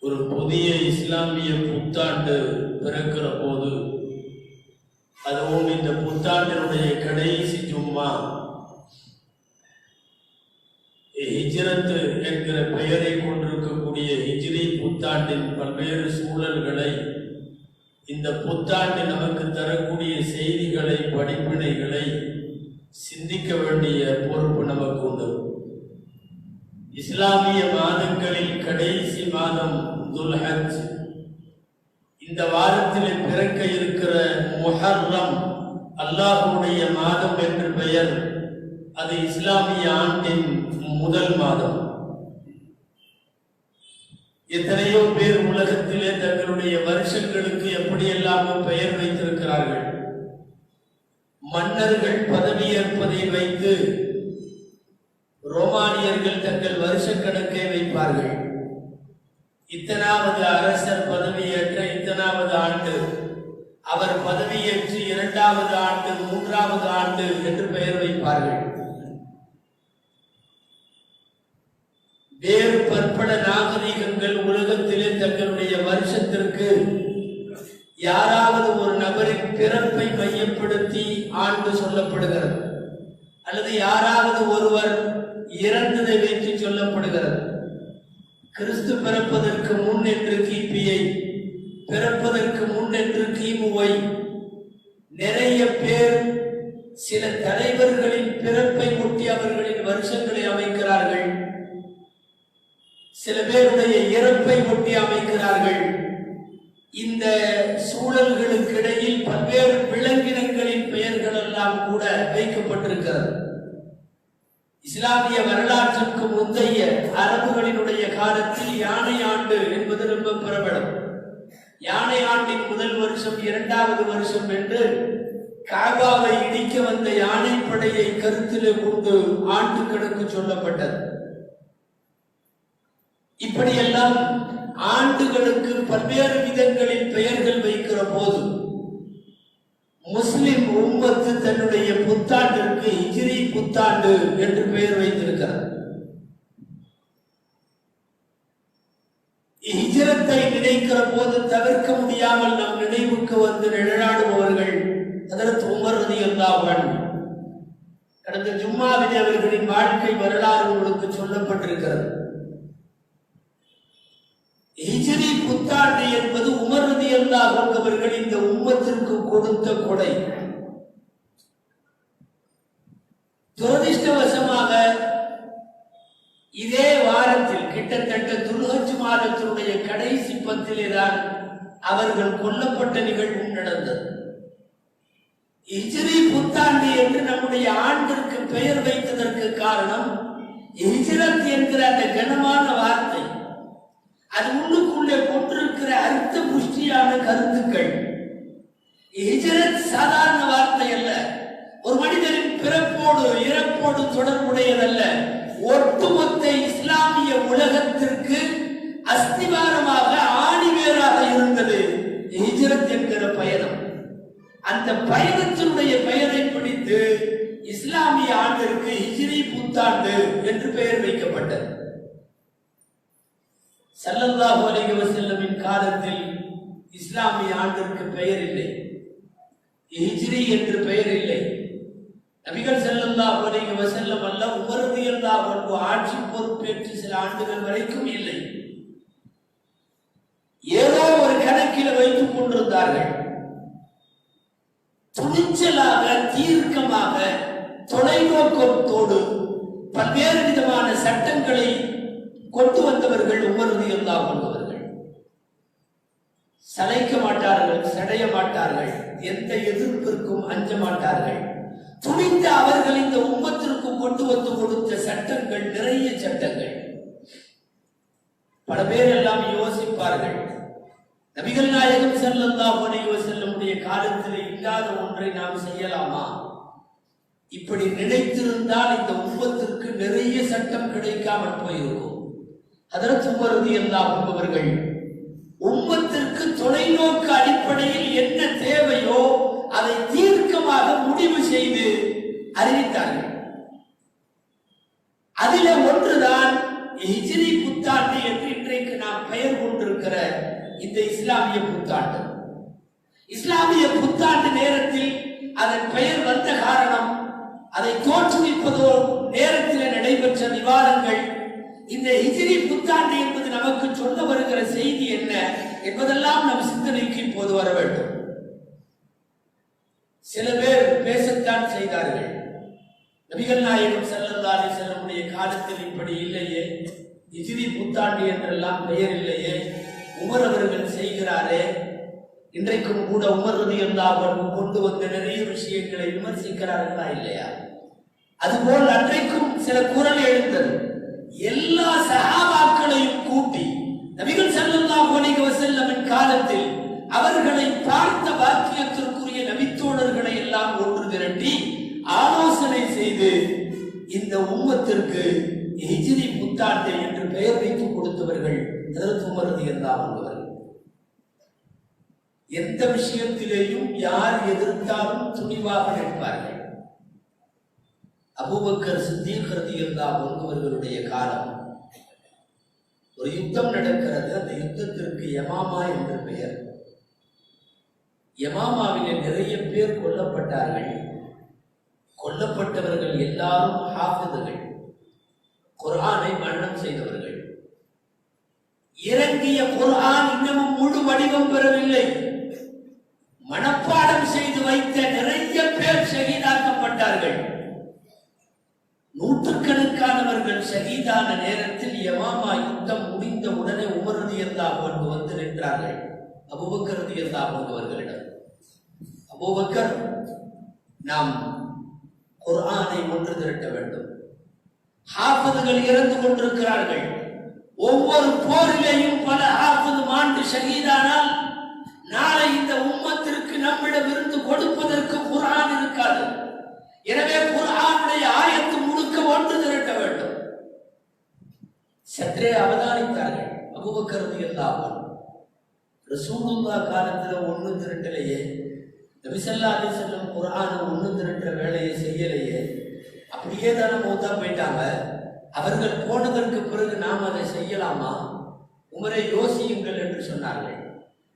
ஒரு புதிய இஸ்லாமிய புத்தாண்டு பிறக்கிற போது, அதுவும் இந்த புத்தாண்டினுடைய கடைசி ஜும்மா ஹிஜ்ரத் என்கிற பெயரை கொண்டிருக்கக்கூடிய ஹிஜ்ரி புத்தாண்டின் பல்வேறு சூழல்களை, இந்த புத்தாண்டு நமக்கு தரக்கூடிய செய்திகளை, படிப்பினைகளை சிந்திக்க வேண்டிய பொறுப்பு நமக்கு உண்டு. இஸ்லாமிய மாதங்களில் கடைசி மாதம் துல்ஹஜ். இந்த வாரத்தில் பிறக்க இருக்கிற முஹர்ரம் அல்லாஹ்வுடைய மாதம் என்று பெயர். அது இஸ்லாமிய ஆண்டின் முதல் மாதம். எத்தனையோ பேர் உலகத்திலே தங்களுடைய வருஷங்களுக்கு எப்படியெல்லாம் பெயர் வைத்திருக்கிறார்கள். மன்னர்கள் பதவியேற்பதை வைத்து ரோமானியர்கள் தங்கள் வருஷ கணக்கை வைப்பார்கள். இத்தனாவது அரசர் பதவியேற்ற இத்தனாவது ஆண்டு, அவர் பதவியேற்று 2வது ஆண்டு, 3வது ஆண்டு என்று பெயர் வைப்பார்கள். வேறு பற்பல நாகரிகங்கள் உலகத்திலே தங்களுடைய வருஷத்திற்கு யாராவது ஒரு நபரின் பிறப்பை மையப்படுத்தி ஆண்டு சொல்லப்படுகிறது, அல்லது யாராவது ஒருவர் இறந்ததை வைத்து சொல்லப்படுகிறது. கிறிஸ்து பிறப்பதற்கு முன் என்று கிபியை, பிறப்பதற்கு முன் என்று கிமுவை. நிறைய பேர் சில தலைவர்களின் பிறப்பை ஒட்டி அவர்களின் வருஷங்களை அமைக்கிறார்கள். சில பேருடைய இறப்பை ஒட்டி அமைக்கிறார்கள். இந்த சூழல்களுக்கு இடையில் பல்வேறு விலங்கினங்களின் பெயர்கள் எல்லாம் கூட வைக்கப்பட்டிருக்கிறது. இஸ்லாமிய வரலாற்றுக்கு முந்தைய அரபுகளினுடைய காலத்தில் யானை ஆண்டு என்பது ரொம்ப பிரபலம். யானை ஆண்டின் முதல் வருஷம், 2வது வருஷம் என்று காபாவை இடிக்க வந்த யானை படையை கருத்திலே கொண்டு ஆண்டு கணக்கு சொல்லப்பட்டது. இப்படியெல்லாம் ஆண்டுகளுக்கு பல்வேறு விதங்களில் பெயர்கள் வைக்கிற போது, முஸ்லிம் உம்மத்து தன்னுடைய புத்தாண்டிற்கு ஹிஜ்ரி புத்தாண்டு என்று பெயர் வைத்திருக்கிறார். ஹிஜ்ரத்தை நினைக்கிற போது தவிர்க்க முடியாமல் நம் நினைவுக்கு வந்து நிழலாடுபவர்கள் ஹஜ்ரத் உமர் ரலியல்லாஹு அன்ஹு. கடந்த ஜும்மாவிலே அவர்களின் வாழ்க்கை வரலாறு உங்களுக்கு சொல்லப்பட்டிருக்கிறது. ஹிஜ்ரி புத்தாண்டு என்பது உமர் ரலியல்லாஹு அன்ஹு அவர்கள் இந்த உம்மத்திற்கு கொடுத்த கொடை. துரதிர்ஷ்டவசமாக இதே வாரத்தில், கிட்டத்தட்ட துல்ஹஜ் மாதத்தினுடைய கடைசி 10 தான் அவர்கள் கொல்லப்பட்ட நிகழ்வும் நடந்தது. ஹிஜ்ரி புத்தாண்டு என்று நம்முடைய ஆண்டிற்கு பெயர் வைத்ததற்கு காரணம், ஹிஜ்ரத் என்கிற அந்த கனமான வார்த்தை, அது உள்ளுக்குள்ளே கொண்டிருக்கிற அர்த்த புஷ்டியான கருத்துக்கள். ஹிஜ்ரத் சாதாரண வார்த்தை அல்ல, ஒரு மனிதனின் பிறப்போடு இறப்போடு தொடர்புடையதல்ல. ஒட்டுமொத்த இஸ்லாமிய உலகத்திற்கு அஸ்திவாரமாக, ஆணிவேராக இருந்தது ஹிஜ்ரத் என்கிற பயணம். அந்த பயணத்தினுடைய பெயரை பிடித்து இஸ்லாமிய ஆண்டிற்கு ஹிஜ்ரி புத்தாண்டு என்று பெயர் வைக்கப்பட்டது. ஸல்லல்லாஹு அலைஹி வஸல்லமின் காலத்தில் இஸ்லாமிய ஆண்டிற்கு பெயர் இல்லை, ஹிஜ்ரி என்று பெயர் இல்லை. நபிகள் ஸல்லல்லாஹு அலைஹி வஸல்லம் அல்ல, உமர் ரலியல்லாஹு அன்ஹு ஆட்சி பொறுப்பேற்று சில ஆண்டுகள் வரைக்கும் இல்லை. ஏதோ ஒரு கணக்கில் வைத்துக் கொண்டிருந்தார்கள். துணிச்சலாக, தீர்க்கமாக, தொலைநோக்கத்தோடு பல்வேறு விதமான சட்டங்களை கொண்டு வந்தவர்கள் உமர் ரலியல்லாஹு அன்ஹு அவர்கள். சளைக்க மாட்டார்கள், சடைய மாட்டார்கள், எந்த எதிர்ப்பிற்கும் அஞ்ச மாட்டார்கள். துணிந்த அவர்கள் இந்த உம்மத்திற்கு கொண்டு வந்து கொடுத்த சட்டங்கள் நிறைய சட்டங்கள். பல பேர் எல்லாம் யோசிப்பார்கள், நபிகள் நாயகம் ஸல்லல்லாஹு அலைஹி வஸல்லமுடைய காலத்தில் இல்லாத ஒன்றை நாம் செய்யலாமா? இப்படி நினைத்திருந்தால் இந்த உம்மத்திற்கு நிறைய சட்டம் கிடைக்காமல் போயிருக்கும். ஹஜ்ரத் உமர் ரலியல்லாஹு அன்ஹு அவர்கள் உம்மத்திற்கு தொலைநோக்கு அடிப்படையில் என்ன தேவையோ அதை தீர்க்கமாக முடிவு செய்து அறிவித்தார்கள். அதில் ஒன்றுதான் ஹிஜ்ரி புத்தாண்டு என்று இன்றைக்கு நாம் பெயர் கொண்டிருக்கிற இந்த இஸ்லாமிய புத்தாண்டு. இஸ்லாமிய புத்தாண்டு நேரத்தில் அதன் பெயர் வந்த காரணம், அதை தோற்றுவிப்பதோ நேரத்தில் நடைபெற்ற விவாதங்கள், இந்த ஹிஜ்ரி புத்தாண்டு என்பது நமக்கு சொல்ல வருகிற செய்தி என்ன என்பதெல்லாம் நம் சிந்தனைக்கு இப்போது வர வேண்டும். சில பேர் பேசத்தான் செய்தார்கள், நபிகள் நாயகம் ஸல்லல்லாஹு அலைஹி வஸல்லம் காலத்தில் இப்படி இல்லையே, ஹிஜ்ரி புத்தாண்டு என்றெல்லாம் பெயர் இல்லையே, உமர் அவர்கள் செய்கிறாரே. இன்றைக்கும் கூட உமர் ரலியல்லாஹு அன்ஹு கொண்டு வந்த நிறைய விஷயங்களை விமர்சிக்கிறார்களா இல்லையா? அதுபோல் அன்றைக்கும் சில குரல் எழுந்தது. எல்லா சஹாபாக்களையும் கூட்டி நபிகள் ஸல்லல்லாஹு அலைஹி வஸல்லமின் காலத்தில் அவர்களை பார்த்த பாக்கியத்திற்குரிய நபித்தோழர்களை எல்லாம் ஒன்று திரட்டி ஆலோசனை செய்து இந்த உம்மத்திற்கு ஹிஜ்ரி புத்தாண்டு என்று பெயர் வைத்து கொடுத்தவர்கள் ஹஜ்ரத் உமர் ரலியல்லாஹு அன்ஹு அவர்கள். எந்த விஷயத்திலேயும் யார் எதிர்த்தாலும் துணிவாக நிற்பார்கள். அபூபக்கர் சித்தீக் ரலியல்லாஹு அன்ஹு அவர்களுடைய காலம், ஒரு யுத்தம் நடக்கிறது. அந்த யுத்தத்திற்கு யமாமா என்று பெயர். யமாமாவிலே நிறைய பேர் கொல்லப்பட்டார்கள். கொல்லப்பட்டவர்கள் எல்லாரும் ஹாஃபிதுகள், குர்ஆனை மரணம் செய்தவர்கள். இறங்கிய குர்ஆன் இன்னமும் முழு வடிவம் பெறவில்லை. மனப்பாடம் செய்து வைத்த நிறைய பேர் ஷஹீதாக்கப்பட்டார்கள். நூற்றுக்கணக்கானவர்கள் ஷஹீதான நேரத்தில் யமாமா யுத்தம் முடிந்த உடனே உமர் ரலியல்லாஹு அன்ஹு வந்து நின்றார்கள் அபூபக்கர் ரலியல்லாஹு அன்ஹு அவர்களிடம். அபூபக்கர், நாம் குர்ஆனை ஒன்று திரட்ட வேண்டும். ஹாஃபிதுகள் இறந்து கொண்டிருக்கிறார்கள். ஒவ்வொரு போரிலேயும் பல ஹாஃபிது மாண்டு ஷஹீதானால் நாளை இந்த உம்மத்திற்கு நம்மிடம் இருந்து கொடுப்பதற்கு குர்ஆன் இருக்காது. எனவே குர்ஆனுடைய ஆயத்து முழுக்க ஒன்று திரட்ட வேண்டும். சற்றே அவதானித்தார்கள் அபூபக்கர் ரலியல்லாஹு அன்ஹு. ரசூலுல்லாஹ் காலத்துல ஒன்று திரட்டலையே, நபி ஸல்லல்லாஹு அலைஹி வஸல்லம் குர்ஆனை ஒன்று திரட்டுற வேலையை செய்யலையே, அப்படியே தானே மௌத்தா போயிட்டாங்க. அவர்கள் போனதற்கு பிறகு நாம் அதை செய்யலாமா? உமரை யோசியுங்கள் என்று சொன்னார்கள்.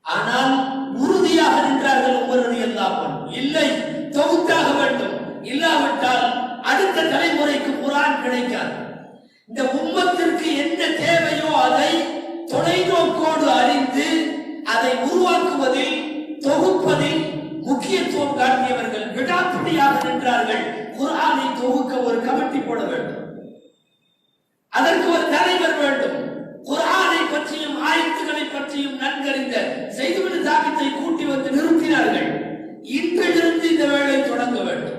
ஆனால் உறுதியாக நின்றார்கள் உமர் ரலியல்லாஹு அன்ஹு. இல்லை, தொகுத்தாக வேண்டும், இல்லாவிட்டால் அடுத்த தலைமுறைக்கு குர்ஆன் கிடைக்காது. இந்த உம்மத்திற்கு என்ன தேவையோ அதை தொலைநோக்கோடு அறிந்து அதை உருவாக்குவதில், தொகுப்பதில் முக்கியத்துவம் காட்டியவர்கள் விடாப்பிடியாக நின்றார்கள். குர்ஆனை தொகுக்க ஒரு கமிட்டி போட வேண்டும், அதற்கு ஒரு தலைவர் வேண்டும். குர்ஆனை பற்றியும் ஆயத்துக்களை பற்றியும் நன்கறிந்த ஸைத் இப்னு சாபித்தை கூட்டி வந்து நிறுத்தினார்கள். இன்றிலிருந்து இந்த வேலை தொடங்க வேண்டும்.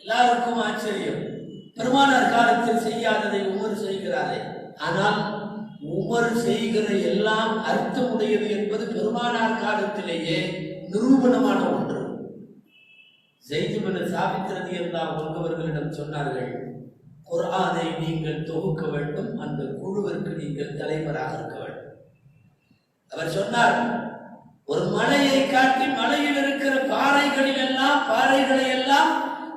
எல்லாருக்கும் ஆச்சரியம், பெருமானார் காலத்தில் செய்யாததை உமர் செய்கிறாரே. ஆனால் உமர் செய்கிற எல்லாம் அர்த்தமுடையது என்பது பெருமானார் காலத்திலேயே நிரூபணமான ஒன்று. ஸைத் இப்னு சாபித் ரலியல்லாஹு அன்ஹு அவர்களிடம் சொன்னார்கள், குர்ஆனை நீங்கள் தொகுக்க வேண்டும், அந்த குழுவிற்கு நீங்கள் தலைவராக இருக்க வேண்டும். அவர் சொன்னார், ஒரு மலையை காட்டி மலையில் இருக்கிற பாறைகளை எல்லாம்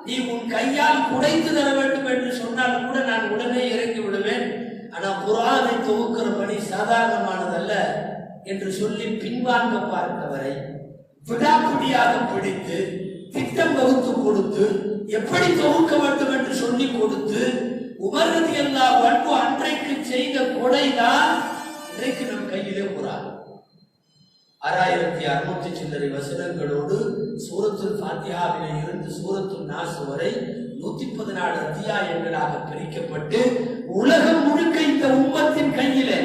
நீ உன் கையால் குடைத்து தர வேண்டும் என்று சொன்னால் கூட நான் உடனே இறங்கி விடுவேன். ஆனால் குர்ஆனை தொகுக்கிற பணி சாதாரணமானதல்ல என்று சொல்லி பின்வாங்க பார்த்தவரை விடாப்பிடியாக பிடித்து திட்டம் வகுத்து கொடுத்து எப்படி தொகுக்க வேண்டும் என்று சொல்லி கொடுத்து உமர் ரலியல்லாஹு அன்ஹு அன்றைக்கு செய்த கொடைதான் இன்றைக்கு நம் கையிலே குர்ஆன். 6600 சில்லறை வசனங்களோடு சூரத்துல் ஃபாத்திஹாவிலே இருந்து சூரத்துல் நாஸ் வரை 114 அத்தியாயங்களாக பிரிக்கப்பட்டு உலகம் முழுக்க இந்த உம்மத்தின் கையிலே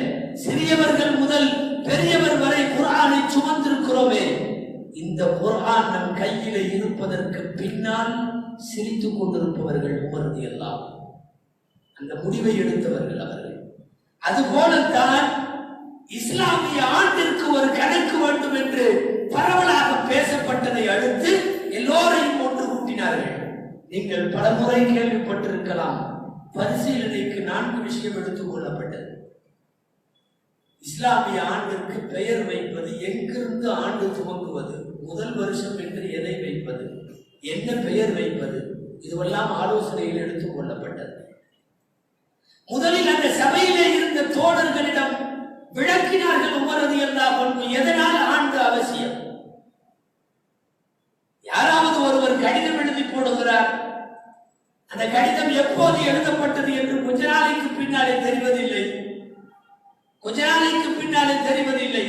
சிறியவர்கள் முதல் பெரியவர் வரை குர்ஆனை சுமந்திருக்கிறோமே. இந்த குர்ஆன் நம் கையிலே இருப்பதற்கு பின்னால் சிரித்துக் கொண்டிருப்பவர்கள் உமர் ரலியல்லாஹு அன்ஹு. அந்த முடிவை எடுத்தவர்கள் அவர்கள். அதுபோலத்தான் இஸ்லாமிய ஆண்டிற்கு ஒரு கணக்கு வேண்டும் என்று பரவலாக பேசப்பட்டதை அடுத்து எல்லோரையும் ஒன்று கூட்டினார்கள். நீங்கள் பலமுறை கேள்விப்பட்டிருக்கலாம், பரிசீலனைக்கு 4 விஷயம் எடுத்துக் கொள்ளப்பட்டது. இஸ்லாமிய ஆண்டிற்கு பெயர் வைப்பது, எங்கிருந்து ஆண்டு துவங்குவது, முதல் வருஷம் என்று எதை வைப்பது, என்ன பெயர் வைப்பது, இதுவெல்லாம் ஆலோசனையில் எடுத்துக் கொள்ளப்பட்டது. முதலில் அந்த சபையிலே இருந்த தோழர்களிடம் விளக்கினார்கள் உமர் ரலியல்லாஹு அன்ஹு. எதனால் ஆண்டு அவசியம்? யாராவது ஒருவர் கடிதம் எழுதி போடுகிறார், அந்த கடிதம் எப்போது எழுதப்பட்டது என்று கொஞ்ச நாளைக்கு பின்னாலே தெரிவதில்லை.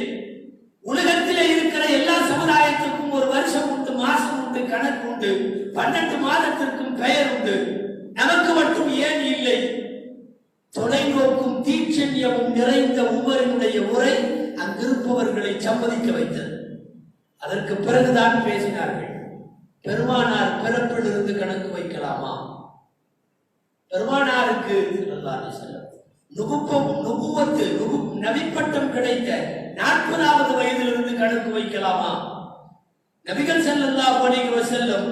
உலகத்திலே இருக்கிற எல்லா சமுதாயத்துக்கும் ஒரு வருஷம் உண்டு, மாசம் உண்டு, கணக்கு உண்டு, 12 மாதத்திற்கும் பெயர் உண்டு. நமக்கு மட்டும் ஏன் இல்லை? தொலைநோக்கும் தீட்சண்யமும் நிறைந்த உமரினுடைய உரை அங்கிருப்பவர்களை சம்மதிக்க வைத்தது. அதற்கு பிறகுதான் பேசினார்கள். பெருமானார் பிறப்பிலிருந்து கணக்கு வைக்கலாமா? பெருமானாருக்கு நபிப்பட்டம் கிடைத்த 40வது வயதிலிருந்து கணக்கு வைக்கலாமா? நபிகள் ஸல்லல்லாஹு அலைஹி வஸல்லம்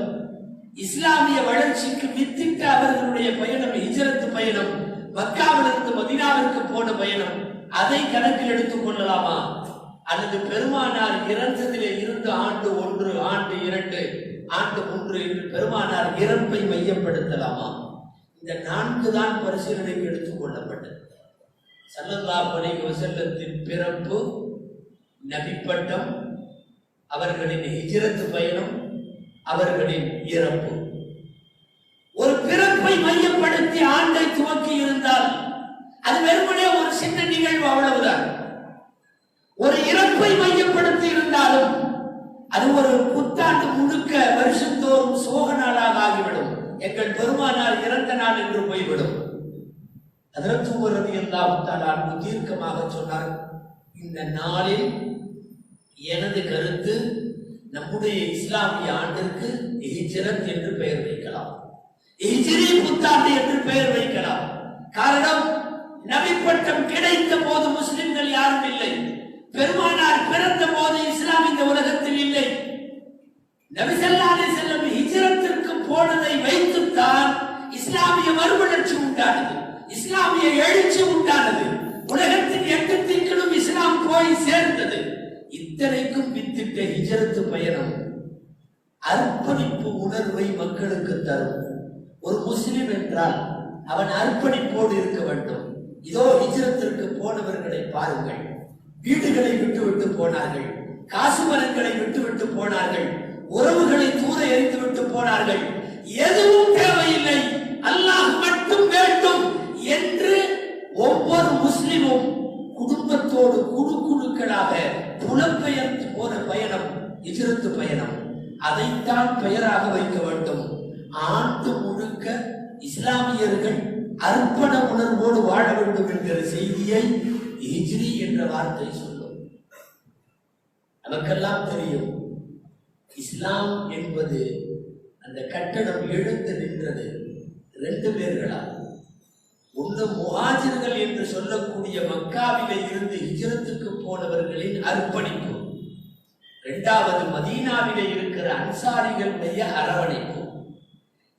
இஸ்லாமிய வளர்ச்சிக்கு வித்திட்ட அவர்களுடைய பயணம், ஹிஜ்ரத் பயணம், மக்காவிலிருந்து மதீனாவிற்கு போன பயணம், அதை கணக்கில் எடுத்துக் கொள்ளலாமா? அல்லது பெருமானார் இறந்ததிலே இருந்த ஆண்டு 1, ஆண்டு 2, ஆண்டு 3 என்று பெருமானார் இறப்பை மையப்படுத்தலாமா? இந்த 4 தான் பரிசீலனைக்கு எடுத்துக் கொள்ளப்பட்டது. ஸல்லல்லாஹு அலைஹி வஸல்லத்தின் பிறப்பு, நபிப்பட்டம், அவர்களின் ஹிஜ்ரத் பயணம், அவர்களின் இறப்பு. ஒரு பிறப்பை மையப்படுத்தி ஆண்டை துவக்கி இருந்தால் அது வெறுமனே ஒரு சின்ன நிகழ்வு, அவ்வளவுதான். ஒரு இறப்பை மையப்படுத்தி இருந்தாலும் அது ஒரு புத்தாண்டு முழுக்க வருஷந்தோறும் சோக நாளாக ஆகிவிடும். எங்கள் பெருமானார் இறந்த நாள் என்று போய்விடும். ஹஜ்ரத் உமர் ரலியல்லாஹு தஆலா அன்ஹு தீர்க்கமாக சொன்னார், இந்த நாளில் எனது கருத்து நம்முடைய இஸ்லாமிய ஆண்டிற்கு ஹிஜ்ரத் என்று பெயர் வைக்கலாம், ஹிஜ்ரி புத்தாண்டு என்று பெயர் வைக்கலாம். காரணம், நபிப்பட்டம் கிடைத்த போது முஸ்லிம்கள் யாரும் இல்லை. பெருமானார் பிறந்த போது இஸ்லாம் இந்த உலகத்தில் இல்லை. நபி ஸல்லல்லாஹு அலைஹி வஸல்லம் ஹிஜ்ரத்திற்கு போனதை வைத்துத்தான் இஸ்லாமிய மறுமலர்ச்சி உண்டானது, இஸ்லாமிய எழுச்சி உண்டானது. உலகத்தின் 8 திக்கிலும் இஸ்லாம் போய் சேர்ந்தது. இத்தனைக்கும் வித்திட்ட ஹிஜ்ரத் பயணம் அர்ப்பணிப்பு உணர்வை மக்களுக்கு தரும். ஒரு முஸ்லிம் என்றால் அவன் அர்ப்பணிப்போடு இருக்க வேண்டும். இதோ ஹிஜ்ரத்திற்கு போனவர்களை பாருங்கள். வீடுகளை விட்டுவிட்டு போனார்கள், காசு மரங்களை விட்டுவிட்டு போனார்கள், உறவுகளை தூர எரித்து விட்டு போனார்கள். எதுவும் தேவையில்லை, அல்லாஹ் மட்டும் வேண்டும் என்று ஒவ்வொரு முஸ்லிமும் குடும்பத்தோடு குழுக்களாக புலம்பெயர்ந்து போன பயணம் ஹிஜ்ரத் பயணம். அதைத்தான் பெயராக வைக்க வேண்டும். ஆண்டு முழுக்க இஸ்லாமியர்கள் அர்ப்பண உணர்வோடு வாழ வேண்டும் என்கிற செய்தியை ஹிஜ்ரி என்ற வார்த்தை சொல்லும். நமக்கெல்லாம் தெரியும், இஸ்லாம் என்பது அந்த கட்டடம் எழுந்து நின்றது 2 பேர்களால். ஒன்று முஹாஜிர்கள் என்று சொல்லக்கூடிய மக்காவிலே இருந்து ஹிஜ்ரத்துக்கு போனவர்களின் அர்ப்பணிப்பு, 2வது மதீனாவிலே இருக்கிற அன்சாரிகளுடைய அரவணைப்பு.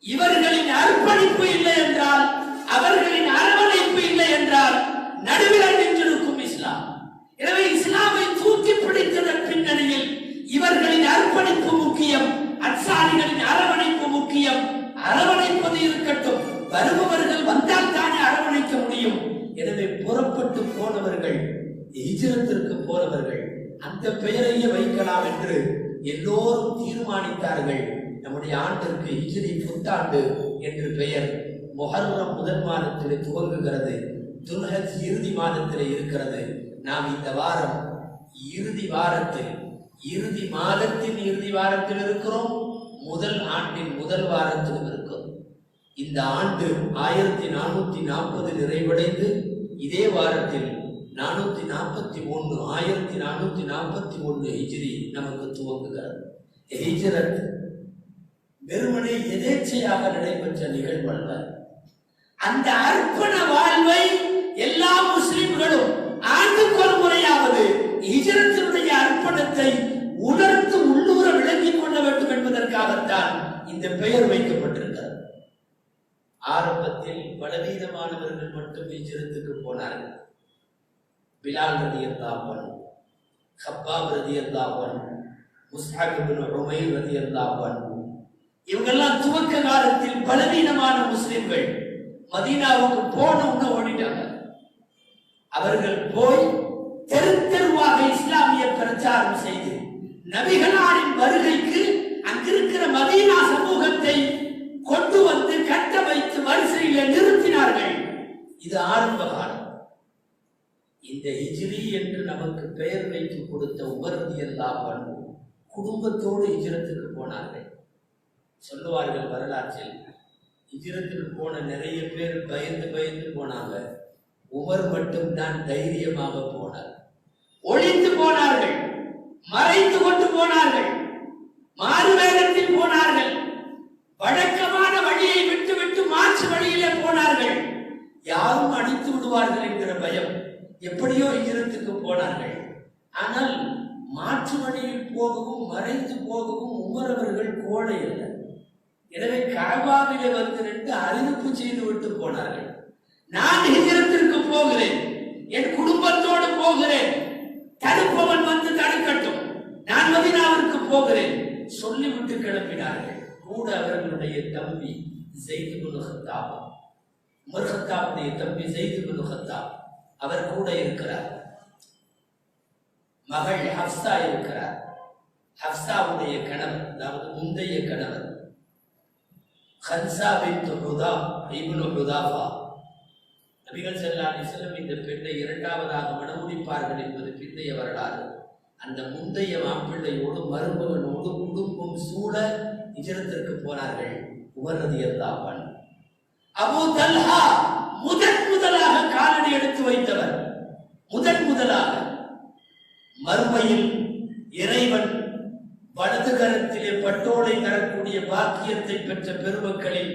இவர்களின் அர்ப்பணிப்பு இல்லை என்றால், அவர்களின் அரவணைப்பு இல்லை என்றால் நடுவில் நின்றிருக்கும் இஸ்லாம். எனவே இஸ்லாமை தூக்கி பிடித்ததன் பின்னணியில் இவர்களின் அர்ப்பணிப்பு முக்கியம், அன்சாரிகளின் அரவணைப்பு முக்கியம். அரவணைப்பது இருக்கட்டும், வருபவர்கள் வந்தால் தானே அரவணைக்க முடியும். எனவே புறப்பட்டு போனவர்கள், ஹிஜ்ரத்திற்கு போனவர்கள், அந்த பெயரையே வைக்கலாம் என்று எல்லோரும் தீர்மானித்தார்கள். நம்முடைய ஆண்டிற்கு ஹிஜ்ரி புத்தாண்டு என்று பெயர். முஹர்ரம் முதல் மாதத்திலே துவங்குகிறது, துல்ஹஜ் இறுதி மாதத்திலே இருக்கிறது. நாம் இந்த வாரம் இறுதி வாரத்தில், இறுதி மாதத்தின் இறுதி வாரத்தில் இருக்கிறோம், முதல் ஆண்டின் முதல் வாரத்திலும் இருக்கிறோம். இந்த ஆண்டு 1440 நிறைவடைந்து இதே வாரத்தில் 1441 ஹிஜ்ரி நமக்கு துவங்குகிறது. ஹிஜ்ரத் வெறுமனே எதேச்சையாக நடைபெற்ற நிகழ்வல்ல. அந்த அர்ப்பண வாழ்வை எல்லா முஸ்லிம்களும் ஆண்டுக்கு ஒரு முறையாவது ஹிஜ்ரத்தினுடைய அர்ப்பணத்தை உணர்ந்து உள்ளூர விளங்கிக் கொள்ள வேண்டும் என்பதற்காகத்தான் இந்த பெயர் வைக்கப்பட்டிருக்கிறது. ஆரம்பத்தில் பலவீனமானவர்கள் மட்டும் ஹிஜ்ரத்துக்கு போனார்கள். பிலால் ரலியல்லாஹு அன்ஹு, கப்பாப் ரலியல்லாஹு அன்ஹு, முஸ்அப் இப்னு உமைர் ரலியல்லாஹு அன்ஹு, இவங்கெல்லாம் துவக்க காலத்தில் பலவீனமான முஸ்லிம்கள். மதீனாவுக்கு போன உடனே ஓடிட்டாங்க. அவர்கள் போய் தெரு தெருவாக இஸ்லாமிய பிரச்சாரம் செய்து நபிகளாரின் வருகைக்கு அங்கிருக்கிற மதீனா சமூகத்தை கொண்டு வந்து கட்ட வைத்து வரிசையில நிறுத்தினார்கள். இது ஆரம்ப காலம். இந்த ஹிஜ்ரி என்று நமக்கு பெயர் வைத்து கொடுத்த உமர் ரலியல்லாஹு அன்ஹு குடும்பத்தோடு ஹிஜ்ரத்துக்கு போனார்கள். சொல்லுவார்கள் வரலாற்றில், ஹிஜ்ரத்துக்கு போன நிறைய பேர் பயந்து பயந்து போனாங்க. உமர் மட்டும் தான் தைரியமாக போனார். ஒளிந்து போனார்கள், மறைத்து கொண்டு போனார்கள், மாறு வேகத்தில் போனார்கள், வழக்கமான வழியை விட்டு விட்டு மாற்று வழியிலே போனார்கள். யாரும் அடித்து விடுவார்கள் என்கிற பயம். எப்படியோ ஹிஜ்ரத்துக்கு போனார்கள். ஆனால் மாற்று வழியில் போகவும் மறைத்து போகவும் உமர் அவர்கள் கோடை இல்லை. எனவே கஅபாவிலே வந்து நின்று அறிவிப்பு செய்து விட்டு போனார்கள். நான் ஹிஜ்ரத்திற்கு போகிறேன், என் குடும்பத்தோடு போகிறேன், தடுப்பவன் வந்து தடுக்கட்டும், நான் மதீனாவிற்கு போகிறேன் சொல்லிவிட்டு கிளம்பினார்கள். கூட அவர்களுடைய தம்பி ஸைத் இப்னு கத்தாப், உமர் கத்தாபுடைய தம்பி ஸைத் இப்னு கத்தாப் அவர் கூட இருக்கிறார். மகள் ஹப்ஸா இருக்கிறார். ஹப்ஸாவுடைய கணவர், அதாவது முந்தைய கணவர் ஹன்சா பின்த் ஹுதா இப்னு ஹுதாஃபா. நபிகள் ஸல்லல்லாஹு அலைஹி வஸல்லம் இந்த பெண்ணை இரண்டாவதாக மணமுடிப்பார்கள் என்பது பிந்தைய வரலாறு. அந்த முந்தைய மாப்பிள்ளையோடு மருமகனோடு குடும்பம் சூழ ஹிஜ்ரத்திற்கு போனார்கள் உமர் ரலியல்லாஹு அன்ஹு. அபூ தல்ஹா முதலாக காலடி எடுத்து வைத்தவர். முதலாக மறுமையில் இறைவன் வலது கரத்திலே பட்டோலை தரக்கூடிய பாக்கியத்தை பெற்ற பெருமக்களில்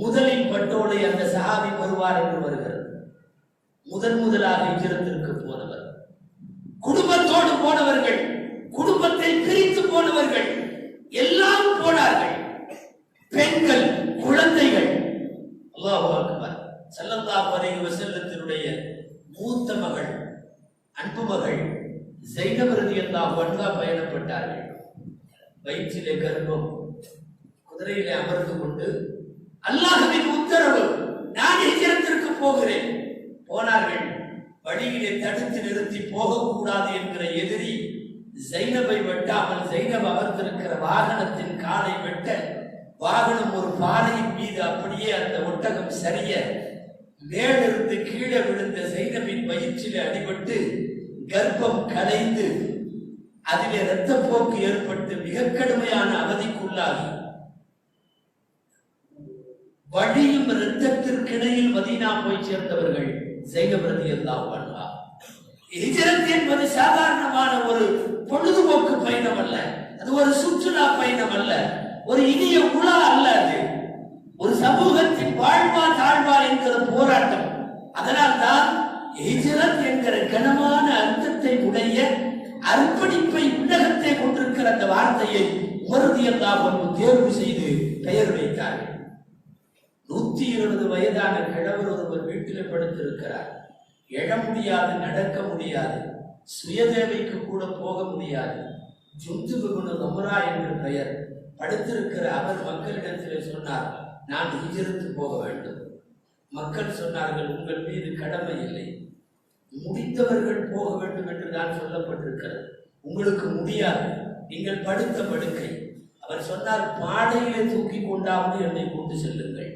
முதலில் பட்டோலை அந்த சஹாபி வருவார் என்று வருகிறது. முதலாக ஹிஜ்ரத்திற்கு போனவர், குடும்பத்தோடு போனவர்கள், குடும்பத்தை பிரித்து போனவர்கள் எல்லாம் போனார்கள். பெண்கள், குழந்தைகள். அல்லாஹு அக்பர். ஸல்லல்லாஹு அலைஹி வஸல்லத்தினுடைய மூத்த மகள், அன்பு மகள் ஸைனப் ரலியல்லாஹு அன்ஹா பயணப்பட்டார்கள். வயிற்றிலே கர்ப்பம், குதிரையிலே அமர்ந்து கொண்டு அல்லாஹ்வின் உத்தரவு, நான் ஹிஜ்ரத்திற்கு போகிறேன். போனார்கள். வழியிலே தடுத்து நிறுத்தி போகக்கூடாது என்கிற எதிரி ஸைனபை வெட்டாமல் ஸைனப் அமர்ந்திருக்கிற வாகனத்தின் காலை வெட்ட, வாகனம் ஒரு பாறையின் மீது அப்படியே அந்த ஒட்டகம் சரிய மேலிருந்து கீழே விழுந்த ஸைனபின் வயிற்றிலே அடிபட்டு கர்ப்பம் கலைந்து அதிலே இரத்தப்போக்கு ஏற்பட்டு மிக கடுமையான அவதிக்குள்ளாகி வழியும் இரத்தத்திற்கிடையில் மதீனா போய் சேர்ந்தவர்கள் ஸைனப் ரலியல்லாஹு அன்ஹா. ஹிஜ்ரத் என்பது சாதாரணமான ஒரு பொழுதுபோக்கு பயணம் அல்ல, அது ஒரு சுற்றுலா பயணம் அல்ல, ஒரு இனிய உலா அல்ல, அது ஒரு சமூகத்தின் வாழ்வா தாழ்வா என்கிற போராட்டம். அதனால் தான் ஹிஜ்ரத் என்கிற கனமான அர்த்தத்தை உடைய அர்ப்பணிப்பை உள்ளகத்தை கொண்டிருக்கிற அந்த வார்த்தையை உமர் ரலியல்லாஹு அன்ஹு தேர்வு செய்து பெயர் வைத்தார்கள். 120 வயதான கிழவர் ஒருவர் வீட்டில் படுத்திருக்கிறார். எழ முடியாது, நடக்க முடியாது, சுயதேவைக்கு கூட போக முடியாது. ஜுந்துப் இப்னு நம்ரா என்ற பெயர். படுத்திருக்கிற அவர் மக்களிடத்தில் சொன்னார், நான் ஹிஜ்ரத்து போக வேண்டும். மக்கள் சொன்னார்கள், உங்கள் மீது கடமை இல்லை, முடித்தவர்கள் போக வேண்டும் என்று தான் சொல்லப்பட்டிருக்கிறது, உங்களுக்கு முடியாது, நீங்கள் படுத்த படுக்கை. அவர் சொன்னார், பாடையிலே தூக்கி கொண்டாவது என்னை கொண்டு செல்லுங்கள்.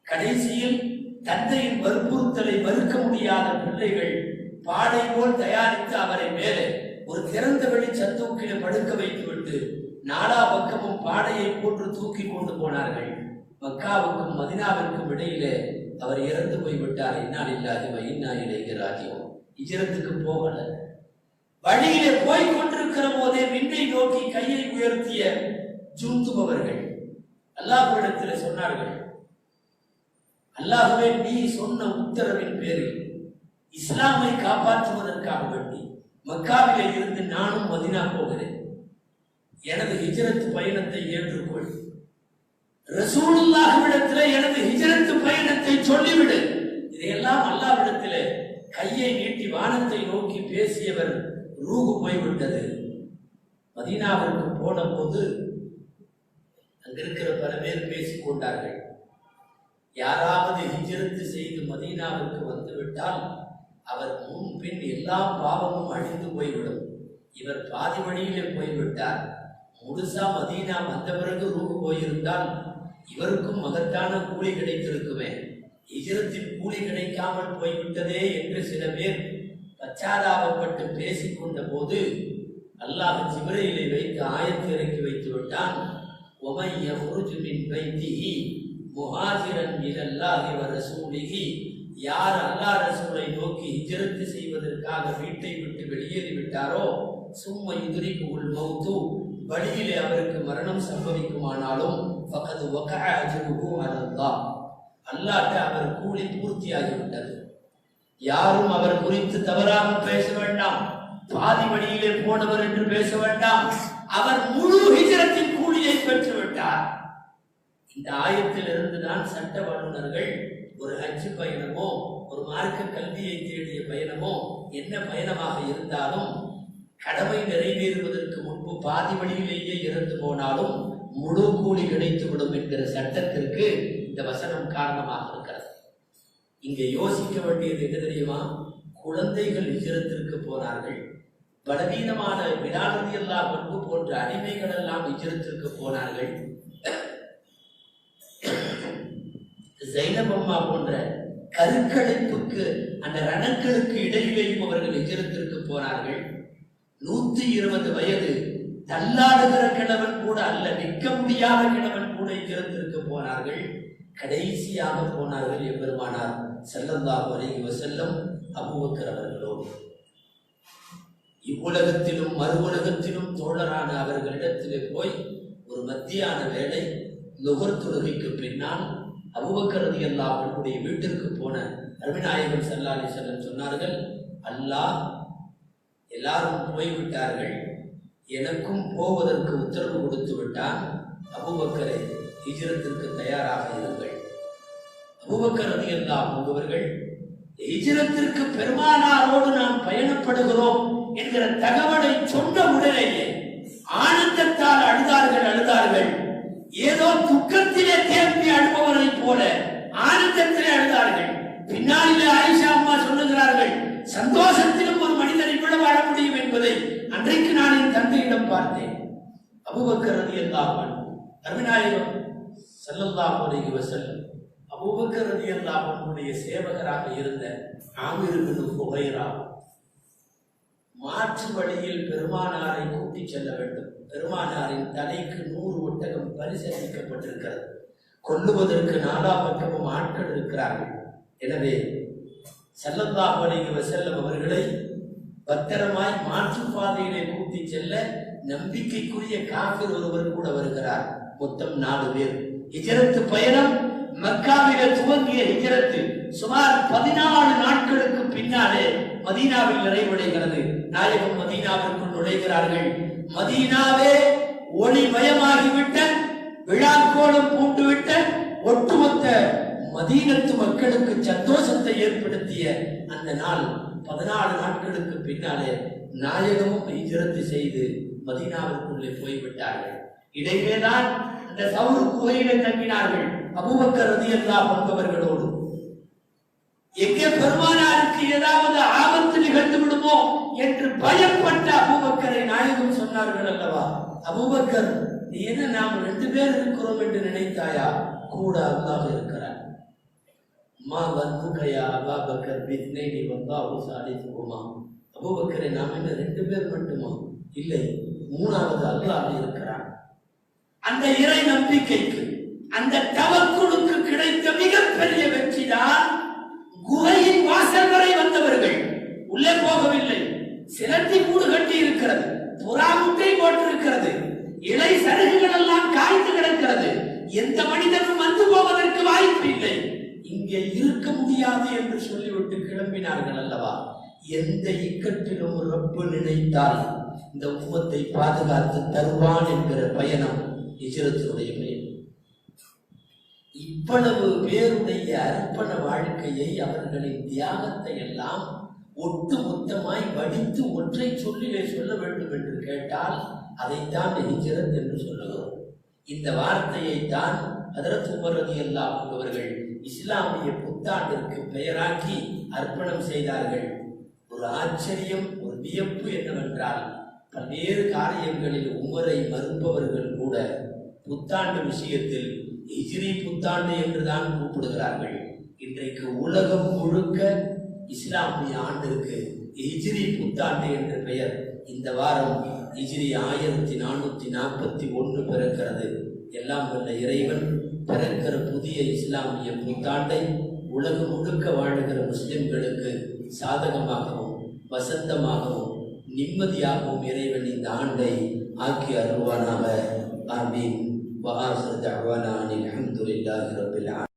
கடைசியில் தந்தையின் வற்புறுத்தலை மறுக்க முடியாத பிள்ளைகள் பாடை போல் தயாரித்து அவரை மேலே ஒரு திறந்த வெளி சந்தூக்கிலே படுக்க வைத்துவிட்டு நாலா பக்கமும் பாடையை போன்று தூக்கி கொண்டு போனார்கள். மக்காவுக்கும் மதினாவிற்கும் இடையிலே அவர் இறந்து போய்விட்டார். இன்னா லில்லாஹி வ இன்னா இலைஹி ராஜிஊன். ஹிஜ்ரத்துக்கு போகல. வழியிலே போய் கொண்டிருக்கிற போதே விண்ணை நோக்கி கையை உயர்த்திய ஜுந்துப் அவர்கள் அல்லாஹ்விடத்தில் சொன்னார்கள், அல்லாஹ்வே, நீ சொன்ன உத்தரவின் பேரில் இஸ்லாமை காப்பாற்றுவதற்காக வேண்டி மக்காவிலே இருந்து நானும் மதீனா போகிறேன். எனது ஹிஜ்ரத் பயணத்தை ஏற்றுக்கொள். ரசூலுல்லாஹ்விடத்திலே எனது ஹிஜ்ரத் பயணத்தை சொல்லிவிடு. இதையெல்லாம் அல்லாஹ்விடத்திலே கையை நீட்டி வானத்தை நோக்கி பேசியவர் ரூஹு போய்விட்டது. மதீனாவிற்கு போன போது அங்கிருக்கிற பல பேர் பேசிக் கொண்டார்கள், யாராவது ஹிஜ்ரத் செய்து மதீனாவிற்கு வந்துவிட்டால் அவர் முன்பின் எல்லா பாவமும் அழிந்து போய்விடும். இவர் பாதி வழியிலே போய்விட்டார். முழுசா மதீனா வந்த பிறகு ரூபு போயிருந்தால் இவருக்கும் மகத்தான கூலி கிடைத்திருக்குமே. ஹிஜ்ரத்தின் கூலி கிடைக்காமல் போய்விட்டதே என்று சில பேர் பச்சாதாபப்பட்டு பேசிக்கொண்ட போது அல்லாஹ் ஜிப்ரீலை வைத்து ஆயத்து இறக்கி வைத்து விட்டான். ஒமன் யஹ்ருஜு மின் பைத்திஹி முஹாஜிரன் இலல்லாஹி வ ரசூலிஹி, யார் அல்லாஹ் ரசூலை நோக்கி ஹிஜ்ரத் செய்வதற்காக வீட்டை விட்டு வெளியேறி விட்டாரோ, சும்ம யுத்ரிகுல் மௌது, வழியிலே அவருக்கு மரணம் சம்பவிக்குமானாலும் ஃபகத் வகஅ அஜ்ருஹு அலல்லாஹ், அல்லாஹ்ட்ட அவர் கூலி பூர்த்தியாகிவிட்டது. யாரும் அவர் குறித்து தவறாக பேச வேண்டாம். பாதி வழியிலே போனவர் என்று பேச வேண்டாம். அவர் முழு ஹிஜ்ரத்தின் கூலியை பெற்றுவிட்டார். இந்த ஆயத்திலிருந்து தான் சட்ட வல்லுநர்கள் ஒரு ஹஜ் பயணமோ ஒரு மார்க்க கல்வியை தேடிய பயணமோ என்ன பயணமாக இருந்தாலும் கடமை நிறைவேறுவதற்கு முன்பு பாதி வழியிலேயே இறந்து போனாலும் முழு கூலி கிடைத்துவிடும் என்கிற சட்டத்திற்கு இந்த வசனம் காரணமாக இருக்கிறது. இங்கே யோசிக்க வேண்டியது என்ன தெரியுமா? குழந்தைகள் ஹிஜ்ரத்திற்கு போனார்கள். பலவீனமான பிலால் ரலியல்லாஹு அன்ஹு போன்ற அடிமைகள் எல்லாம் ஹிஜ்ரத்திற்கு போனார்கள். ஜைனப் அம்மா போன்ற கருக்கடைப்புக்கு அந்த ரணங்களுக்கு இடையிலேயும் அவர்கள் ஹிஜ்ரத்திற்கு போனார்கள். 120 வயது தள்ளாடுகிற கிழவன் கூட அல்ல, நிற்க முடியாத கிழவன் கூட ஹிஜ்ரத்திற்கு போனார்கள். கடைசியாக போனார்கள் எம்பெருமானார் ஸல்லல்லாஹு அலைஹி வஸல்லம் அபூபக்கர் அவர்களோடு. இவ்வுலகத்திலும் மறு உலகத்திலும் தோழரான அவர்களிடத்திலே போய் ஒரு மத்தியான வேளை லுஹர் தொழுகைக்கு பின்னால் அபூபக்கர் ரலியல்லாஹு அன்ஹுடைய வீட்டிற்கு போன நபிநாயகம் ஸல்லல்லாஹு அலைஹி வஸல்லம் சொன்னார்கள், அல்லாஹ் எல்லாரும் போய்விட்டார்கள், எனக்கும் போவதற்கு உத்தரவு கொடுத்து விட்டான். அபூபக்கரை ஹிஜ்ரத்திற்கு தயாராக இருங்கள். அபூபக்கர் ரலியல்லாஹு அன்ஹு அவர்கள் ஹிஜ்ரத்திற்கு பெருமானாரோடு நாம் பயணப்படுகிறோம் என்கிற தகவலை சொன்ன உடனேயே ஆனந்தத்தால் அழுதார்கள். ஏதோ துக்கத்திலே தேம்பி அழுபவரை போல ஆனந்தத்திலே அழுதார்கள். பின்னாளிலே ஆயிஷா அம்மா சொல்லுகிறார்கள், சந்தோஷத்திலும் ஒரு மனிதனை விட வாழ முடியும் என்பதை அன்றைக்கு நான் என் தந்தையிடம் பார்த்தேன். அபூபக்கர் ரலியல்லாஹு அன்ஹு நபிநாயகம் ஸல்லல்லாஹு அலைஹி வஸல்லம் அபூபக்கர் ரலியல்லாஹு அன்ஹுடைய சேவகராக இருந்த ஆமிர் இப்னு ஃபுகைரா மாற்று வழியில் பெருமானாரை கூட்டி செல்ல வேண்டும். பெருமானாரின் தலைக்கு 100 ஒட்டகம் பரிசளிக்கப்பட்டிருக்கிறது. கொல்லுவதற்கு நாலா பக்கமும் ஆட்கள் இருக்கிறார்கள். எனவே ஸல்லல்லாஹு அலைஹி வஸல்லம் அவர்களை பத்திரமாய் மாற்று பாதையிலே கூட்டி செல்ல நம்பிக்கைக்குரிய காஃபிர் ஒருவர் கூட வருகிறார். மொத்தம் 4 பேர். ஹிஜ்ரத் பயணம் மக்காவிலே துவங்கிய ஹிஜ்ரத் சுமார் 14 நாட்களுக்கு பின்னாலே மதீனாவில் நிறைவடைகிறது. நாயகம் மதீனாவிற்குள் நுழைகிறார்கள். மதீனாவே ஒளிமயமாகிவிட்ட, விழாக்கோலம் பூண்டுவிட்ட, ஒட்டுமொத்த மதீனத்து மக்களுக்கு சந்தோஷத்தை ஏற்படுத்திய அந்த நாள் 14 நாட்களுக்கு பின்னாலே நாயகமும் ஹிஜ்ரத் செய்து மதீனாவிற்குள்ளே போய்விட்டார்கள். இடையிலேதான் அந்த சவுர் குகையிலே தங்கினார்கள் அபூபக்கர் ரலியல்லாஹு அன்ஹு அவர்களோடு. எங்கே பெருமானாருக்கு ஏதாவது ஆபத்து நிகழ்ந்து விடுமோ என்று பயப்பட்ட அபூபக்கரை நாயகம் சொன்னார்கள் அல்லவா, அபூபக்கர் நீ என்ன நாம் 2 பேர் இருக்கிறோம் என்று நினைத்தாயா? கூட அல்லாஹ் இருக்கிறார். மா வன்னுகையா அபூபக்கர் பித்னைனி வல்லாஹு சாலிசுஹுமா, அபூபக்கரை நாம் என்ன 2 பேர் மட்டுமா? இல்லை, 3வது அல்லாஹ் இருக்கிறார். அந்த இறை நம்பிக்கைக்கு, அந்த தவக்குலுக்கு கிடைத்த மிகப்பெரிய வெற்றிதான் குகையின் வாசல் வரை வந்தவர்கள் உள்ளே போகவில்லை. சிலந்தி கூடு கட்டி இருக்கிறது, புறா முட்டை போட்டிருக்கிறது, இலை சருகுகள் எல்லாம் காய்ந்து கிடக்கிறது. எந்த மனிதனும் வந்து போவதற்கு வாய்ப்பு இல்லை. இங்கே இருக்க முடியாது என்று சொல்லிவிட்டு கிளம்பினார்கள் அல்லவா. எந்த இக்கட்டிலும் ரப்பு நினைத்தால் இந்த உம்மத்தை பாதுகாத்து தருவான் என்கிற பயணம் ஹிஜ்ரத்துடைய பயணம். இவ்வளவு பேருடைய அர்ப்பண வாழ்க்கையை, அவர்களின் தியாகத்தை எல்லாம் ஒட்டு மொத்தமாய் வடித்து ஒற்றை சொல்லிலே சொல்ல வேண்டும் என்று கேட்டால் அதைத்தான் ஹிஜ்ரத் என்று சொல்லுகிறோம். இந்த வார்த்தையை தான் ஹஜ்ரத் உமர் ரலியல்லாஹு அன்ஹு அவர்கள் இஸ்லாமிய புத்தாண்டிற்கு பெயராக்கி அர்ப்பணம் செய்தார்கள். ஒரு ஆச்சரியம், ஒரு வியப்பு என்னவென்றால், பல்வேறு காரியங்களில் உமரை மறுப்பவர்கள் கூட புத்தாண்டு விஷயத்தில் ஹிஜ்ரி புத்தாண்டு என்றுதான் கூப்பிடுகிறார்கள். இன்றைக்கு உலகம் முழுக்க இஸ்லாமிய ஆண்டிற்கு ஹிஜ்ரி புத்தாண்டு என்ற பெயர். இந்த வாரம் ஹிஜ்ரி 1441 பிறக்கிறது. எல்லாம் வல்ல இறைவன் பிறக்கிற புதிய இஸ்லாமிய புத்தாண்டை உலகம் முழுக்க வாழுகிற முஸ்லிம்களுக்கு சாதகமாகவும் வசந்தமாகவும் நிம்மதியாகவும் இறைவன் இந்த ஆண்டை ஆக்கி அருள்வானாக. ஆமீன். வஆகிரு தஅவானா அனில் ஹம்துலில்லாஹி ரப்பில் ஆலமீன்.